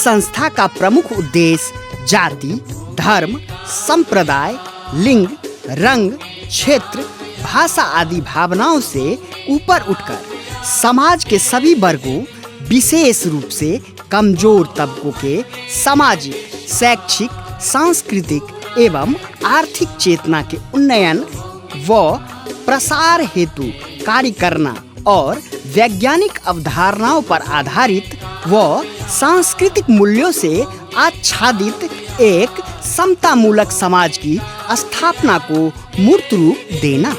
संस्था का प्रमुख उद्देश्य जाति, धर्म, संप्रदाय, लिंग, रंग, क्षेत्र, भाषा आदि भावनाओं से ऊपर उठकर समाज के सभी वर्गों, विशेष रूप से कमजोर तबकों के सामाजिक, शैक्षिक, सांस्कृतिक एवं आर्थिक चेतना के उन्नयन व प्रसार हेतु कार्य करना और वैज्ञानिक अवधारणाओं पर आधारित व सांस्कृतिक मूल्यों से आच्छादित एक समतामूलक समाज की स्थापना को मूर्त रूप देना।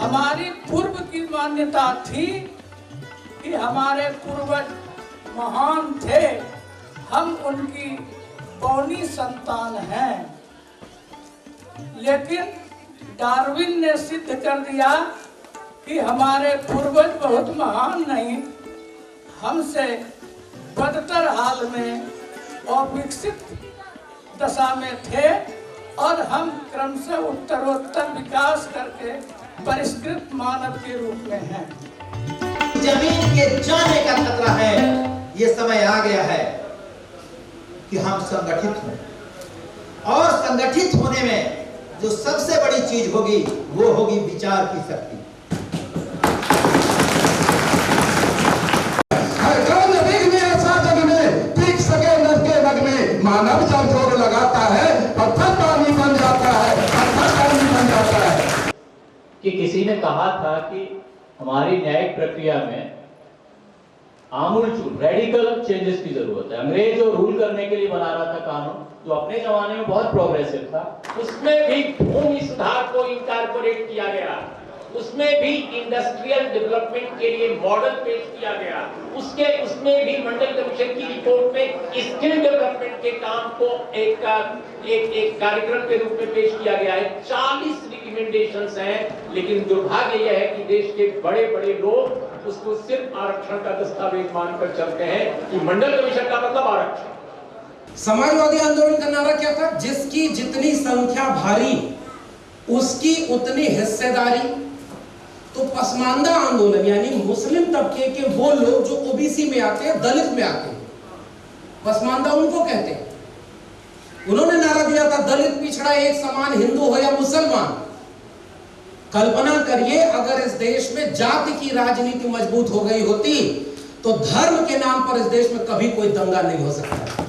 हमारी पूर्व की मान्यता थी कि हमारे पूर्वज महान थे, हम उनकी पौनी संतान हैं। लेकिन डार्विन ने सिद्ध कर दिया कि हमारे पूर्वज बहुत महान नहीं, हमसे बदतर हाल में और विकसित दशा में थे और हम क्रमशः उत्तरोत्तर विकास करके परिष्कृत मानव के रूप में हैं। जमीन के जाने का खतरा है। ये समय आ गया है कि हम संगठित हों और संगठित होने में जो सबसे बड़ी चीज होगी वो होगी विचार की शक्ति। मानव जब जोर लगाता है पत्थर पानी बन जाता है, पत्थर पानी बन जाता है। कि किसी ने कहा था कि हमारी न्यायिक प्रक्रिया में आमूलचूल रेडिकल चेंजेस की जरूरत है। अंग्रेज जो रूल करने के लिए बना रहा था कानून, जो अपने जमाने में बहुत प्रोग्रेसिव था, उसमें भी भूमि सुधार को इनकॉर्पोरेट किया गया, उसमें भी इंडस्ट्रियल डेवलपमेंट के लिए मॉडल पेश किया गया, उसमें भी मंडल कमीशन की रिपोर्ट में स्किल डेवलपमेंट के काम को एक कार्यक्रम के रूप में पेश किया गया है। 40 रिकमेंडेशंस हैं, लेकिन दुर्भाग्य यह है कि देश के बड़े बड़े लोग उसको सिर्फ आरक्षण का दस्तावेज मानकर चलते हैं कि मंडल कमीशन का मतलब आरक्षण। समाजवादी आंदोलन का नारा क्या था? जिसकी जितनी संख्या भारी उसकी उतनी हिस्सेदारी। तो पसमानदा आंदोलन यानी मुस्लिम तबके के वो लोग जो ओबीसी में आते हैं, दलित में आते हैं, पसमानदा उनको कहते हैं। उन्होंने नारा दिया था दलित पिछड़ा एक समान, हिंदू हो या मुसलमान। कल्पना करिए अगर इस देश में जाति की राजनीति मजबूत हो गई होती तो धर्म के नाम पर इस देश में कभी कोई दंगा नहीं हो सकता।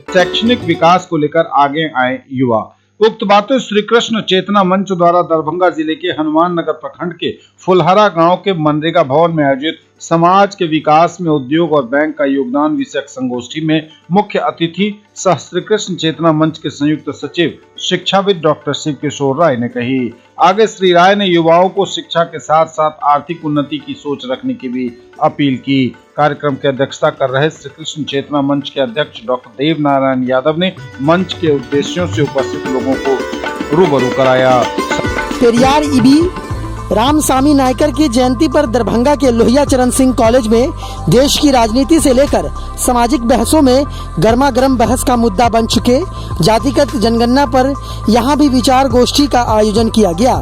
शैक्षणिक विकास को लेकर आगे आए युवा। उक्त बातें श्री कृष्ण चेतना मंच द्वारा दरभंगा जिले के हनुमान नगर प्रखंड के फुलहरा गांव के मनरेगा भवन में आयोजित समाज के विकास में उद्योग और बैंक का योगदान विषयक संगोष्ठी में मुख्य अतिथि सह श्री कृष्ण चेतना मंच के संयुक्त सचिव शिक्षाविद डॉक्टर शिव किशोर राय ने कही। आगे श्री राय ने युवाओं को शिक्षा के साथ साथ आर्थिक उन्नति की सोच रखने की भी अपील की। कार्यक्रम की अध्यक्षता कर रहे श्री कृष्ण चेतना मंच के अध्यक्ष डॉक्टर देव नारायण यादव ने मंच के उद्देश्यों से उपस्थित लोगों को रूबरू कराया। पेरियार ईबी रामस्वामी नायकर की जयंती पर दरभंगा के लोहिया चरण सिंह कॉलेज में देश की राजनीति से लेकर सामाजिक बहसों में गर्मा गर्म बहस का मुद्दा बन चुके जातिगत जनगणना पर यहां भी विचार गोष्ठी का आयोजन किया गया।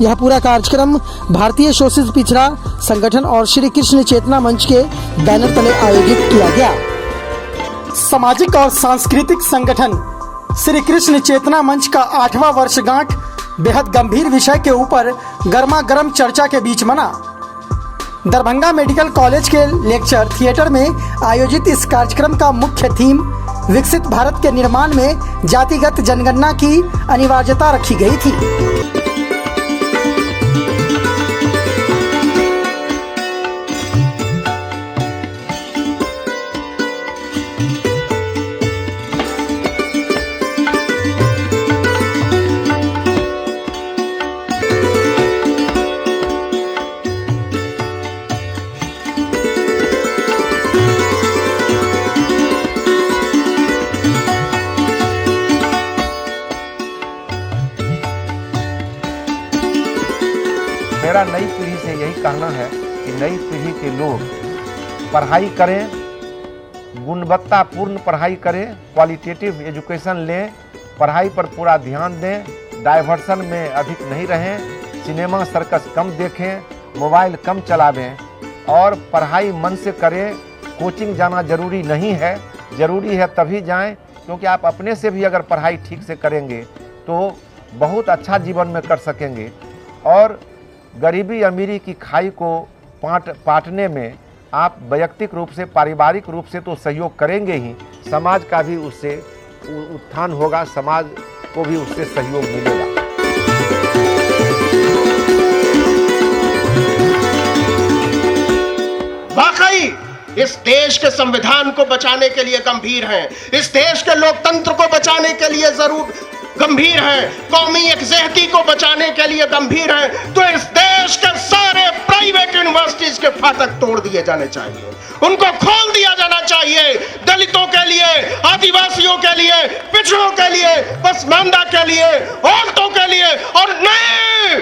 यह पूरा कार्यक्रम भारतीय शोषित पिछड़ा संगठन और श्री कृष्ण चेतना मंच के बैनर तले आयोजित किया गया। सामाजिक और सांस्कृतिक संगठन श्री कृष्ण चेतना मंच का 8वां वर्षगांठ बेहद गंभीर विषय के ऊपर गर्मा गर्म चर्चा के बीच मना। दरभंगा मेडिकल कॉलेज के लेक्चर थिएटर में आयोजित इस कार्यक्रम का मुख्य थीम विकसित भारत के निर्माण में जातिगत जनगणना की अनिवार्यता रखी गई थी। मेरा नई पीढ़ी से यही कहना है कि नई पीढ़ी के लोग पढ़ाई करें, गुणवत्तापूर्ण पढ़ाई करें, क्वालिटेटिव एजुकेशन लें, पढ़ाई पर पूरा ध्यान दें, डाइवर्सन में अधिक नहीं रहें, सिनेमा सर्कस कम देखें, मोबाइल कम चलावें और पढ़ाई मन से करें। कोचिंग जाना जरूरी नहीं है, ज़रूरी है तभी जाएं, क्योंकि आप अपने से भी अगर पढ़ाई ठीक से करेंगे तो बहुत अच्छा जीवन में कर सकेंगे और गरीबी अमीरी की खाई को पाटने में आप वैयक्तिक रूप से, पारिवारिक रूप से तो सहयोग करेंगे ही, समाज का भी उससे उत्थान होगा, समाज को भी उससे सहयोग मिलेगा। वाकई इस देश के संविधान को बचाने के लिए गंभीर हैं, इस देश के लोकतंत्र को बचाने के लिए जरूर गंभीर है, कौमी एकजहती को बचाने के लिए गंभीर है, तो इस देश के सारे प्राइवेट यूनिवर्सिटीज के फाटक तोड़ दिए जाने चाहिए, उनको खोल दिया जाना चाहिए। दलितों के लिए, आदिवासियों के लिए, पिछड़ों के लिए, पसमानदा के लिए, औरतों के लिए, और नहीं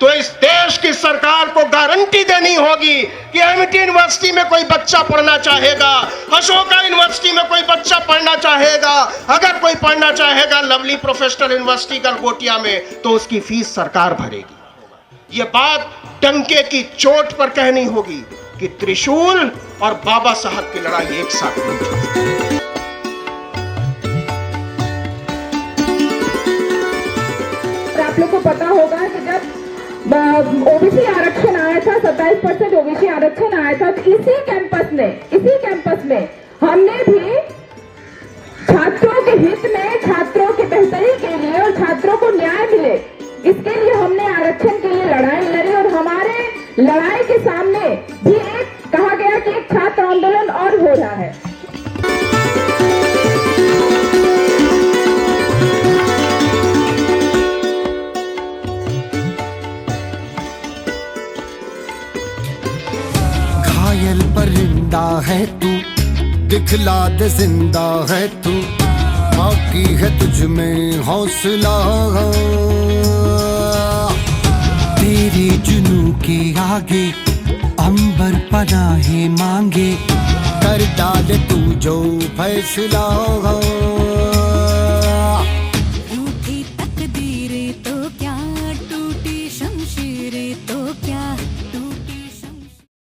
तो इस देश की सरकार को गारंटी देनी होगी कि एमआईटी यूनिवर्सिटी में कोई बच्चा पढ़ना चाहेगा, अशोका यूनिवर्सिटी में कोई बच्चा पढ़ना चाहेगा, अगर कोई पढ़ना चाहेगा लवली प्रोफेशनल यूनिवर्सिटी गलगोटिया में, तो उसकी फीस सरकार भरेगी। ये बात डंके की चोट पर कहनी होगी कि त्रिशूल और बाबा साहब की लड़ाई एक साथ नहीं चलती। आप लोग को पता होगा कि जब ओबीसी आरक्षण आया था, 27% ओबीसी आरक्षण आया था, तो इसी कैंपस में हमने भी छात्रों के हित में, छात्रों की बेहतरी के लिए और छात्रों को न्याय मिले, इसके लिए हमने आरक्षण के लिए लड़ाई लड़ी। और हमारे लड़ाई के सामने भी एक कहा गया कि एक छात्र आंदोलन और हो रहा है। घायल परिंदा है तू, दिखला दे जिंदा है तू, बाकी है तुझ में हौसला। तेरे जुनू के आगे अंबर पनाहे मांगे, कर डाले तू जो फैसला।